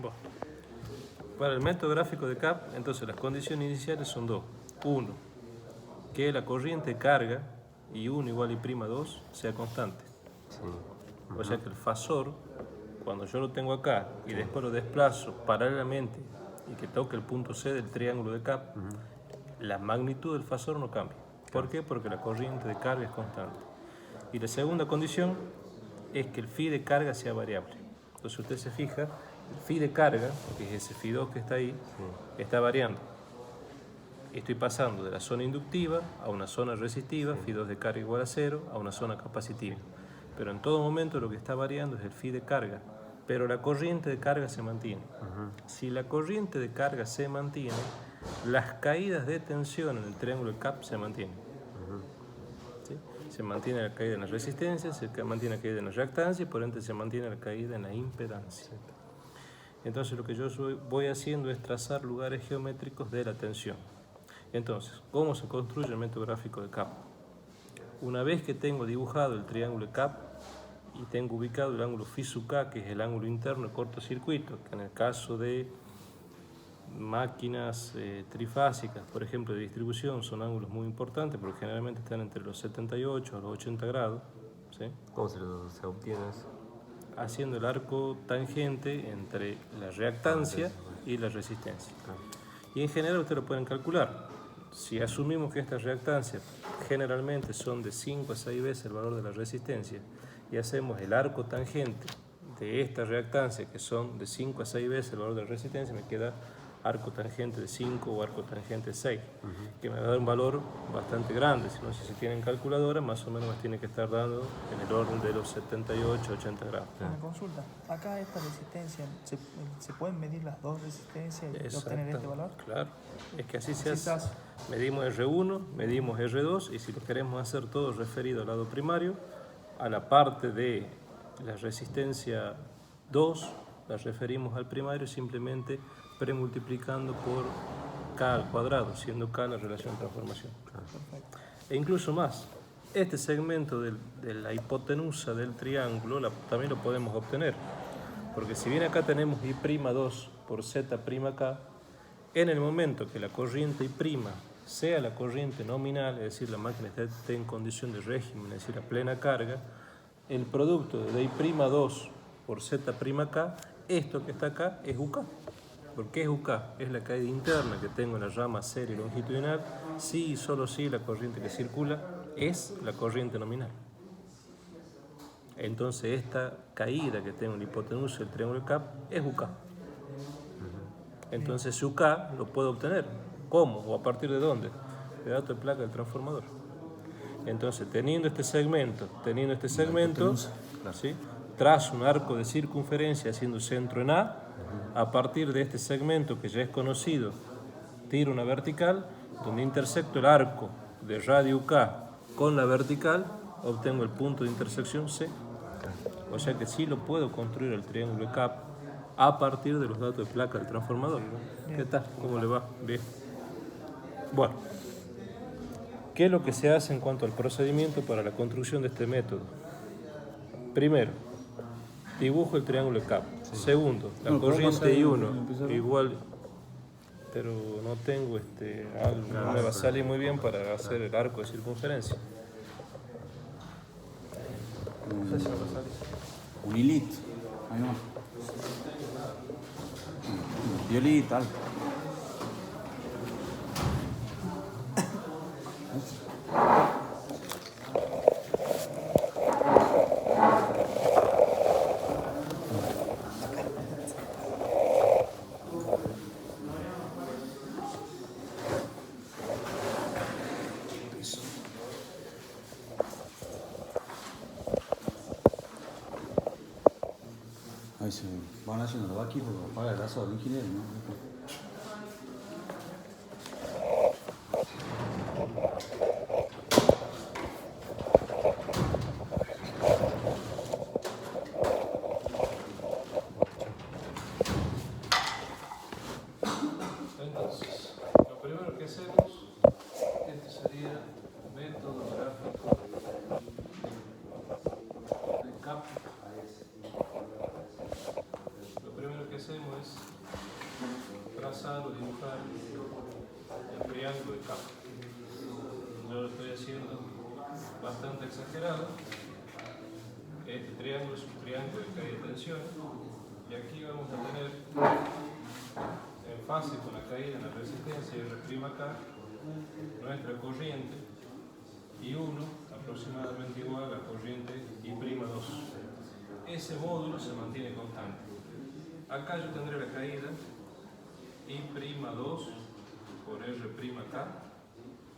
Bueno, para el método gráfico de CAP, entonces las condiciones iniciales son dos. Uno, que la corriente de carga y 1 igual y prima 2 sea constante. Sí. O sea que el fasor, cuando yo lo tengo acá y después lo desplazo paralelamente y que toque el punto C del triángulo de CAP, la magnitud del fasor no cambia. ¿Por qué? Porque la corriente de carga es constante. Y la segunda condición es que el phi de carga sea variable. Entonces usted se fija, el phi de carga, que es ese phi2 que está ahí, está variando. Estoy pasando de la zona inductiva a una zona resistiva, phi2 de carga igual a 0, a una zona capacitiva. Pero en todo momento lo que está variando es el phi de carga, pero la corriente de carga se mantiene. Si la corriente de carga se mantiene, las caídas de tensión en el triángulo de CAP se mantienen. ¿Sí? Se mantiene la caída en la resistencia, se mantiene la caída en la reactancia y por ende se mantiene la caída en la impedancia. Entonces lo que yo voy haciendo es trazar lugares geométricos de la tensión. Entonces, ¿cómo se construye el método gráfico de CAP? Una vez que tengo dibujado el triángulo de CAP y tengo ubicado el ángulo phi sub K, que es el ángulo interno de cortocircuito, que en el caso de máquinas trifásicas, por ejemplo, de distribución, son ángulos muy importantes porque generalmente están entre los 78 a los 80 grados. ¿Sí? ¿Cómo se obtiene eso? Haciendo el arco tangente entre la reactancia y la resistencia. Y en general ustedes lo pueden calcular. Si asumimos que estas reactancias generalmente son de 5 a 6 veces el valor de la resistencia y hacemos el arco tangente de esta reactancia que son de 5 a 6 veces el valor de la resistencia, me queda arco tangente de 5 o arco tangente de 6, que me va a dar un valor bastante grande. Si no, si se tienen calculadora, más o menos me tiene que estar dando en el orden de los 78-80 grados. Una consulta, acá esta resistencia, ¿se pueden medir las dos resistencias y obtener este valor? Claro, es que así se hace. Medimos R1, medimos R2 y si lo queremos hacer todo referido al lado primario, a la parte de la resistencia 2 la referimos al primario simplemente premultiplicando por K al cuadrado, siendo K la relación de transformación. Perfecto. E incluso más, este segmento de la hipotenusa del triángulo también lo podemos obtener, porque si bien acá tenemos I'2 por Z'K, en el momento que la corriente I' sea la corriente nominal, es decir, la máquina esté en condición de régimen, es decir, a plena carga, el producto de I'2 por Z'K, esto que está acá es UK. ¿Por qué es UK? Es la caída interna que tengo en la rama serie longitudinal, si y solo si la corriente que circula es la corriente nominal. Entonces esta caída que tengo en la hipotenusa del triángulo de CAP es UK. Entonces UK lo puedo obtener. ¿Cómo? ¿O a partir de dónde? De dato de placa del transformador. Entonces teniendo este segmento, ¿sí? Trazo un arco de circunferencia haciendo centro en A partir de este segmento que ya es conocido, tiro una vertical, donde intersecto el arco de radio K con la vertical, obtengo el punto de intersección C. O sea que sí lo puedo construir el triángulo de CAP a partir de los datos de placa del transformador, ¿no? ¿Qué tal? ¿Cómo le va? Bien. Bueno, ¿qué es lo que se hace en cuanto al procedimiento para la construcción de este método? Primero, dibujo el triángulo de CAP. Segundo, la corriente I1 igual, pero no tengo algo, no me va a salir muy bien para hacer el arco de circunferencia. No sé si me va a salir. Un hilito, ahí no. Violita, algo. Ahí se van haciendo los aquí porque paga el brazo del ingeniero, ¿no? Entonces, lo primero que hacemos, este sería método gráfico de CAP. Lo primero que hacemos es trazar o dibujar el triángulo de K. Yo lo estoy haciendo bastante exagerado. Este triángulo es un triángulo de caída de tensiones y aquí vamos a tener en fase con la caída en la resistencia R'K nuestra corriente I1 aproximadamente igual a la corriente I'2. Ese módulo se mantiene constante. Acá yo tendré la caída I'2 por R'K.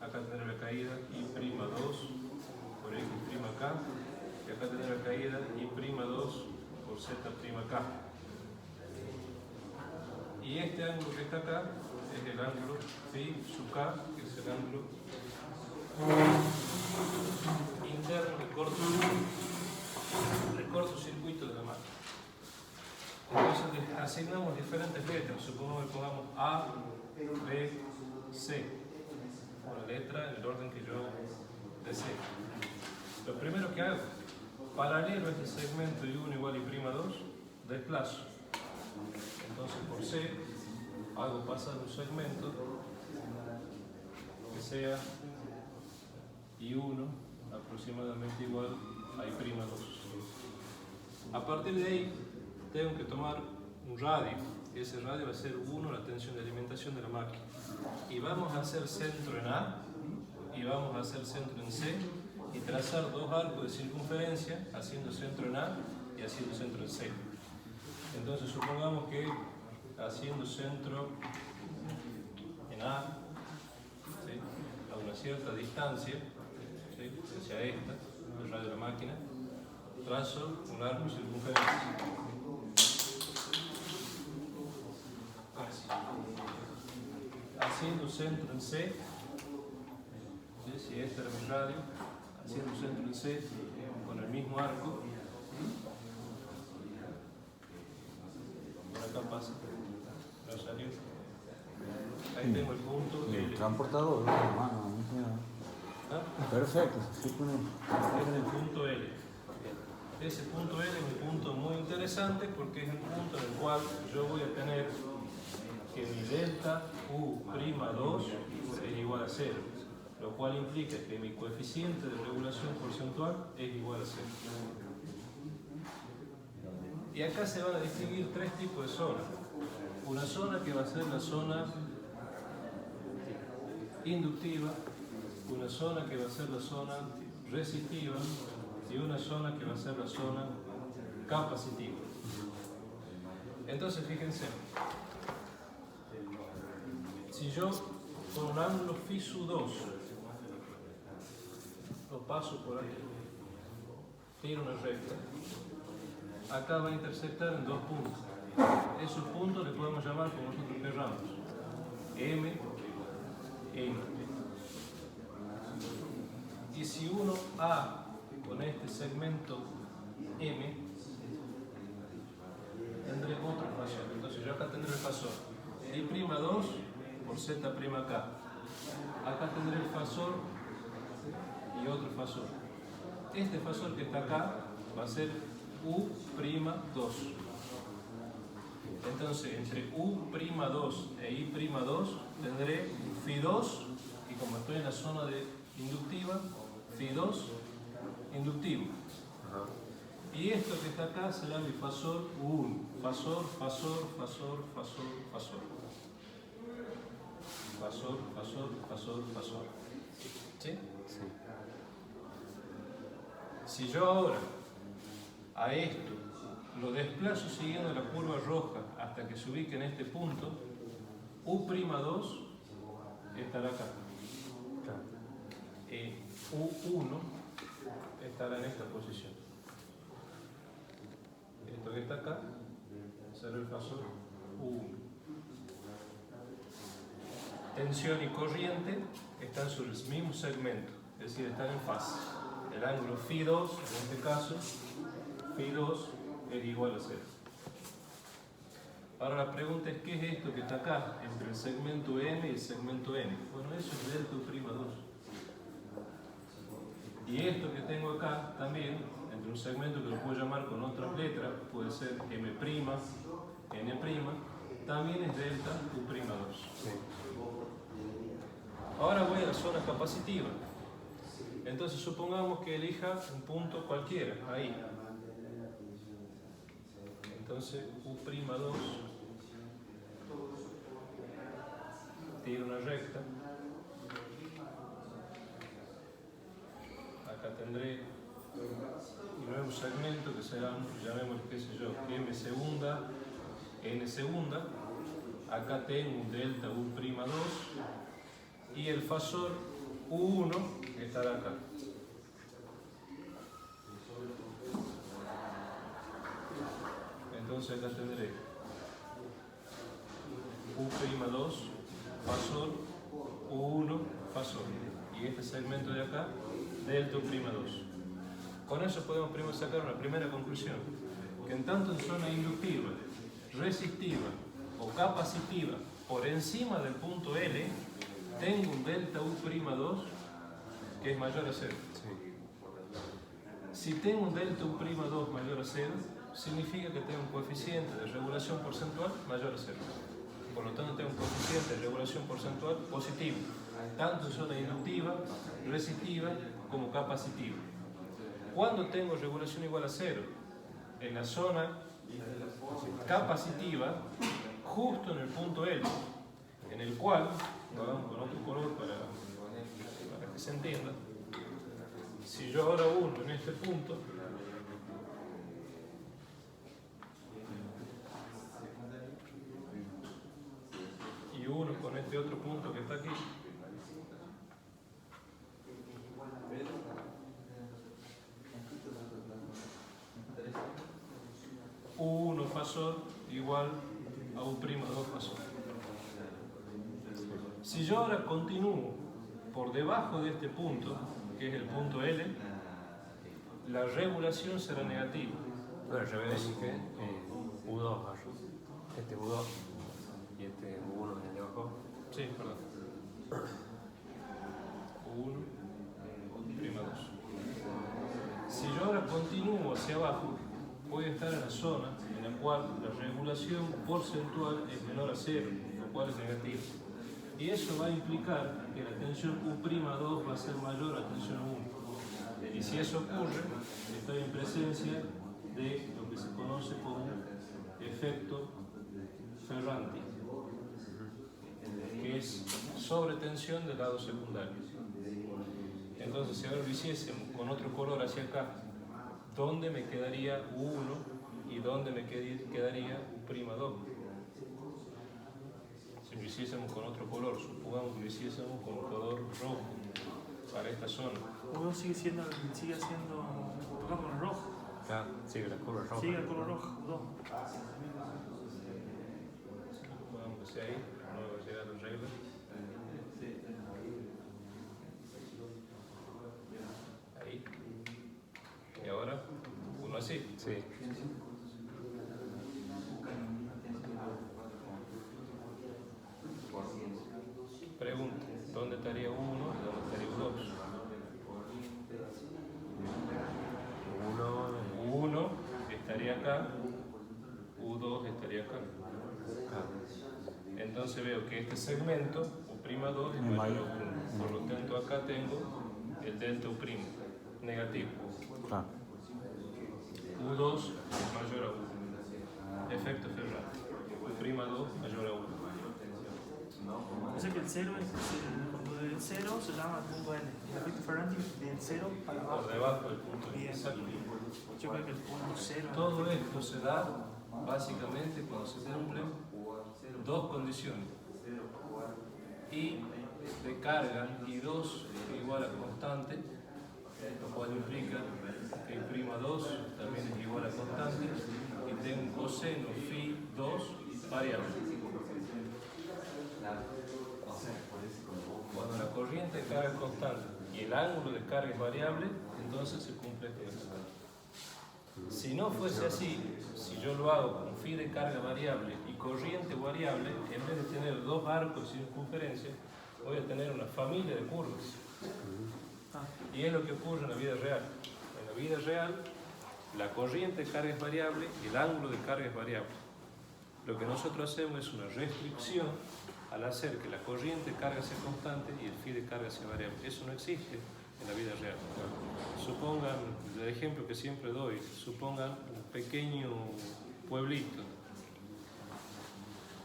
Acá tendré la caída I'2 por X'K. Y acá tendré la caída I'2 por Z'K. Y este ángulo que está acá es el ángulo Φ sub K, que es el ángulo interno de cortocircuito de la máquina. Entonces asignamos diferentes letras. Supongamos que pongamos A, B, C. Una letra en el orden que yo desee. Lo primero que hago, paralelo a este segmento I1 igual I'2, desplazo. Entonces por C hago pasar un segmento que sea I1 aproximadamente igual a I'2. A partir de ahí tengo que tomar un radio, y ese radio va a ser 1 la tensión de alimentación de la máquina. Y vamos a hacer centro en A, y vamos a hacer centro en C, y trazar dos arcos de circunferencia, haciendo centro en A y haciendo centro en C. Entonces supongamos que haciendo centro en A, ¿sí?, a una cierta distancia, ¿sí?, hacia esta, el radio de la máquina, trazo un arco de circunferencia. Así. Haciendo centro en C, ¿sí?, si este era mi radio, haciendo centro en C con el mismo arco, por acá pasa, no salió. Ahí tengo el punto El L. transportador, hermano. ¿Ah? Perfecto, sí, pone. Este es el punto L. Ese punto L es un punto muy interesante porque es el punto en el cual yo voy a tener que mi delta U'2 es igual a 0, lo cual implica que mi coeficiente de regulación porcentual es igual a 0. Y acá se van a distinguir tres tipos de zonas. Una zona que va a ser la zona inductiva, una zona que va a ser la zona resistiva y una zona que va a ser la zona capacitiva. Entonces fíjense, si yo con un ángulo Φ sub 2 lo paso por aquí, tiro una recta, acá va a intersectar en dos puntos. Esos puntos le podemos llamar como nosotros querramos, M, N. Y si uno A con este segmento M, tendré otro fasor. Entonces yo acá tendré el fasor I'2 por Z'K. Acá tendré el fasor y otro fasor. Este fasor que está acá va a ser U'2. Entonces entre U'2 e I'2 tendré Φ2, y como estoy en la zona de inductiva, Φ2 inductivo. Y esto que está acá será mi fasor U1. Fasor, fasor, fasor, fasor, fasor. Fasor, fasor, fasor, fasor. ¿Sí? Sí. Si yo ahora a esto lo desplazo siguiendo la curva roja hasta que se ubique en este punto, U'2 estará acá. U1 estará en esta posición. Esto que está acá será el fasor U1. Tensión y corriente están sobre el mismo segmento, es decir, están en fase. El ángulo Φ2, en este caso, Φ2 es igual a 0. Ahora la pregunta es, ¿qué es esto que está acá entre el segmento M y el segmento N? Bueno, eso es delta U'2. Y esto que tengo acá también, entre un segmento que lo puedo llamar con otras letras, puede ser M', N', también es delta U'2. Ahora voy a la zona capacitiva. Entonces supongamos que elija un punto cualquiera, ahí. Entonces U'2 tira una recta. Acá tendré un nuevo segmento que será, llamémosle, qué sé yo, M segunda, N segunda. Acá tengo un delta U'2 y el fasor U1 estará acá. Entonces acá tendré U'2 fasor, U1 fasor. Y este segmento de acá, delta U'2. Con eso podemos sacar una primera conclusión, que en tanto en zona inductiva, resistiva o capacitiva, por encima del punto L, tengo un delta U'2 que es mayor a 0. Si tengo un delta U'2 mayor a 0, significa que tengo un coeficiente de regulación porcentual mayor a 0. Por lo tanto, tengo un coeficiente de regulación porcentual positivo, tanto en zona inductiva, resistiva como capacitiva. ¿Cuándo tengo regulación igual a 0? En la zona capacitiva, justo en el punto L, en el cual, lo hagamos con otro color para que se entienda. Si yo ahora uno en este punto, y uno con este otro punto que está aquí, U1 fasor igual a U'2 fasor. Si yo ahora continúo por debajo de este punto, que es el punto L, la regulación será negativa. Bueno, yo dije U2 mayor. Este U2 y este U1 de abajo. Sí, perdón. U1, U'2. Si yo ahora continúo hacia abajo, voy a estar en la zona en la cual la regulación porcentual es menor a 0, lo cual es negativo. Y eso va a implicar que la tensión U'2 va a ser mayor a la tensión U1. Y si eso ocurre, estoy en presencia de lo que se conoce como efecto Ferranti, que es sobretensión del lado secundario. Entonces, si ahora lo hiciésemos con otro color hacia acá, ¿dónde me quedaría U1 y dónde me quedaría U'2? Si lo hiciésemos con otro color, supongamos que lo hiciésemos con un color rojo para esta zona. U2 sigue siendo tocando con el rojo. Claro, sigue la curva roja. Sigue el color rojo, U2. Supongamos que sea ahí, no va a llegar a la regla. Ahí. Y ahora, uno así. Sí. Pregunta, ¿dónde estaría U1 y dónde estaría U2? U1 estaría acá, U2 estaría acá. Entonces veo que este segmento, U'2, es mayor a 1. Por lo tanto, acá tengo el delta U', negativo. U2 es mayor a 1. Efecto Ferranti. U'2 mayor a 1. O sea que el 0 cuando del 0 se llama el punto L. El efecto Ferranti del 0 para abajo. Por debajo del punto Bien. exacto. Yo creo que el punto 0. Todo esto se da básicamente cuando se cumplen dos condiciones. I de carga y 2 igual a constante, lo cual implica que I'2 también es igual a constante y tengo un coseno phi 2 variable. Cuando la corriente de carga es constante y el ángulo de carga es variable, entonces se cumple esto. Si no fuese así, si yo lo hago con phi de carga variable y corriente variable, en vez de tener dos arcos de circunferencia, voy a tener una familia de curvas. Y es lo que ocurre en la vida real. En la vida real, la corriente de carga es variable y el ángulo de carga es variable. Lo que nosotros hacemos es una restricción al hacer que la corriente de carga sea constante y el phi de carga sea variable. Eso no existe en la vida real. Supongan, el ejemplo que siempre doy, supongan un pequeño pueblito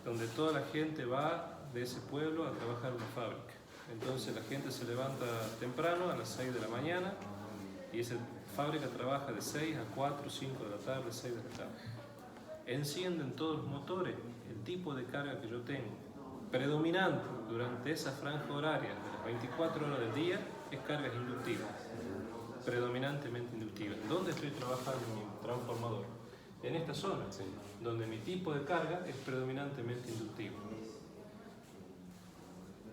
donde toda la gente va de ese pueblo a trabajar en una fábrica. Entonces la gente se levanta temprano a las 6 de la mañana y esa fábrica trabaja de 6 a 4, 5 de la tarde, 6 de la tarde. Encienden todos los motores, el tipo de carga que yo tengo, predominante durante esa franja horaria de las 24 horas del día, es cargas inductivas, predominantemente inductivas. ¿Dónde estoy trabajando en mi transformador? En esta zona, donde mi tipo de carga es predominantemente inductivo.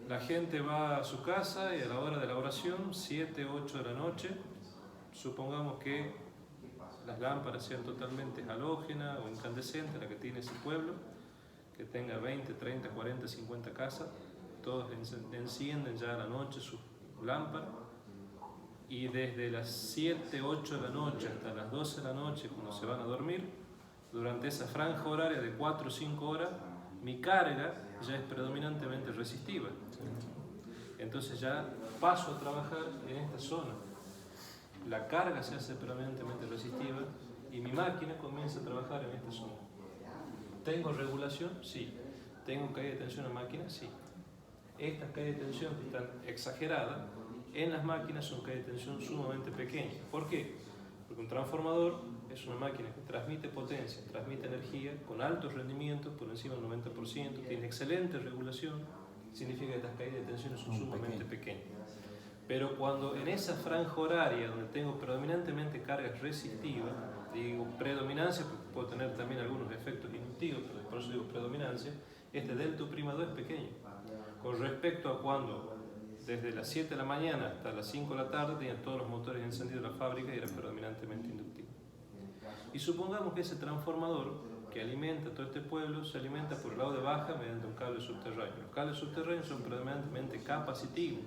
La gente va a su casa y a la hora de la oración, 7, 8 de la noche, supongamos que las lámparas sean totalmente halógenas o incandescentes, la que tiene ese pueblo, que tenga 20, 30, 40, 50 casas, todos encienden ya a la noche sus lámparas, y desde las 7, 8 de la noche hasta las 12 de la noche, cuando se van a dormir, durante esa franja horaria de 4 o 5 horas, mi carga ya es predominantemente resistiva. Entonces ya paso a trabajar en esta zona. La carga se hace predominantemente resistiva y mi máquina comienza a trabajar en esta zona. ¿Tengo regulación? Sí. ¿Tengo caída de tensión en la máquina? Sí. Estas caídas de tensión que están exageradas en las máquinas son caídas de tensión sumamente pequeñas. ¿Por qué? Porque un transformador es una máquina que transmite potencia, transmite energía con altos rendimientos, por encima del 90%, tiene excelente regulación, significa que estas caídas de tensión son sumamente pequeñas. Pero cuando en esa franja horaria donde tengo predominantemente cargas resistivas, digo predominancia, porque puedo tener también algunos efectos inductivos, pero por eso digo predominancia, este delta U'2 es pequeño. Con respecto a cuando desde las 7 de la mañana hasta las 5 de la tarde tenía todos los motores encendidos en la fábrica y era predominantemente inductivo. Y supongamos que ese transformador que alimenta todo este pueblo se alimenta por el lado de baja mediante un cable subterráneo. Los cables subterráneos son predominantemente capacitivos,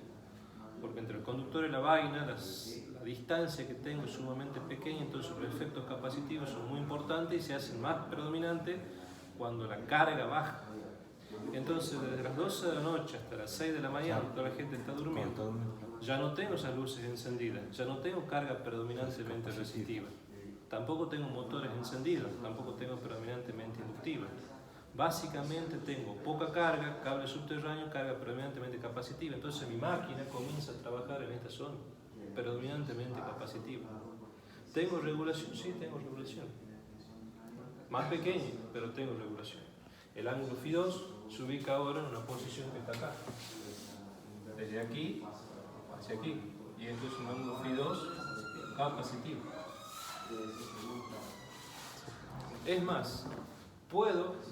porque entre el conductor y la vaina la distancia que tengo es sumamente pequeña, entonces los efectos capacitivos son muy importantes y se hacen más predominantes cuando la carga baja. Entonces desde las 12 de la noche hasta las 6 de la mañana, toda la gente está durmiendo, ya no tengo esas luces encendidas, ya no tengo carga predominantemente resistiva, tampoco tengo motores encendidos, tampoco tengo predominantemente inductiva. Básicamente tengo poca carga, cable subterráneo, carga predominantemente capacitiva. Entonces mi máquina comienza a trabajar en esta zona, predominantemente capacitiva. ¿Tengo regulación? Sí, tengo regulación. Más pequeña, pero tengo regulación. El ángulo Φ2 se ubica ahora en una posición que está acá. Desde aquí hacia aquí. Y esto es un ángulo Φ2 capacitivo. Es más,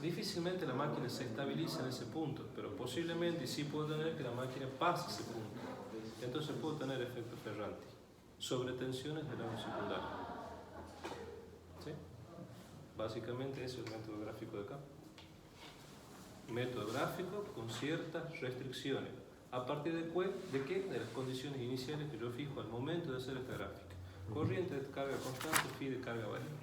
difícilmente la máquina se estabiliza en ese punto, pero posiblemente sí puedo tener que la máquina pase ese punto. Entonces puedo tener efecto Ferranti sobre tensiones del lado secundario. ¿Sí? Básicamente eso es el método gráfico de acá. Método gráfico con ciertas restricciones. ¿A partir de qué? De las condiciones iniciales que yo fijo al momento de hacer esta gráfica. Corriente de carga constante, phi de carga variable.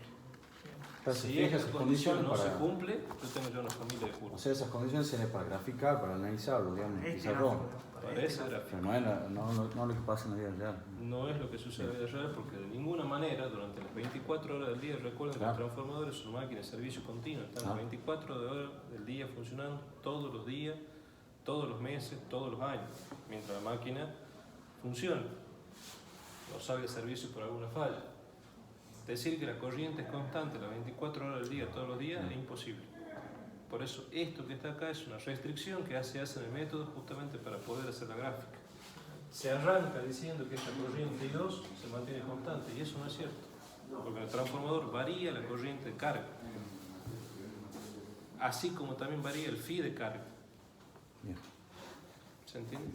Si esas condiciones no se cumple, yo tengo ya una familia de curvas. O sea, esas condiciones serían para graficar, para analizarlo, digamos, pizarrón. Para esa gráfica. Pero no lo que pasa en la vida real. No es lo que sucede en la vida real porque de ninguna manera, durante las 24 horas del día, recuerden que el transformador es una máquina de servicio continuo. Están las 24 horas del día funcionando todos los días, todos los meses, todos los años, mientras la máquina funciona. No salga de servicio por alguna falla. Decir que la corriente es constante las 24 horas del día, todos los días, es imposible. Por eso esto que está acá es una restricción que se hace en el método justamente para poder hacer la gráfica. Se arranca diciendo que esta corriente I2 se mantiene constante y eso no es cierto, porque el transformador varía la corriente de carga, así como también varía el phi de carga. ¿Se entiende?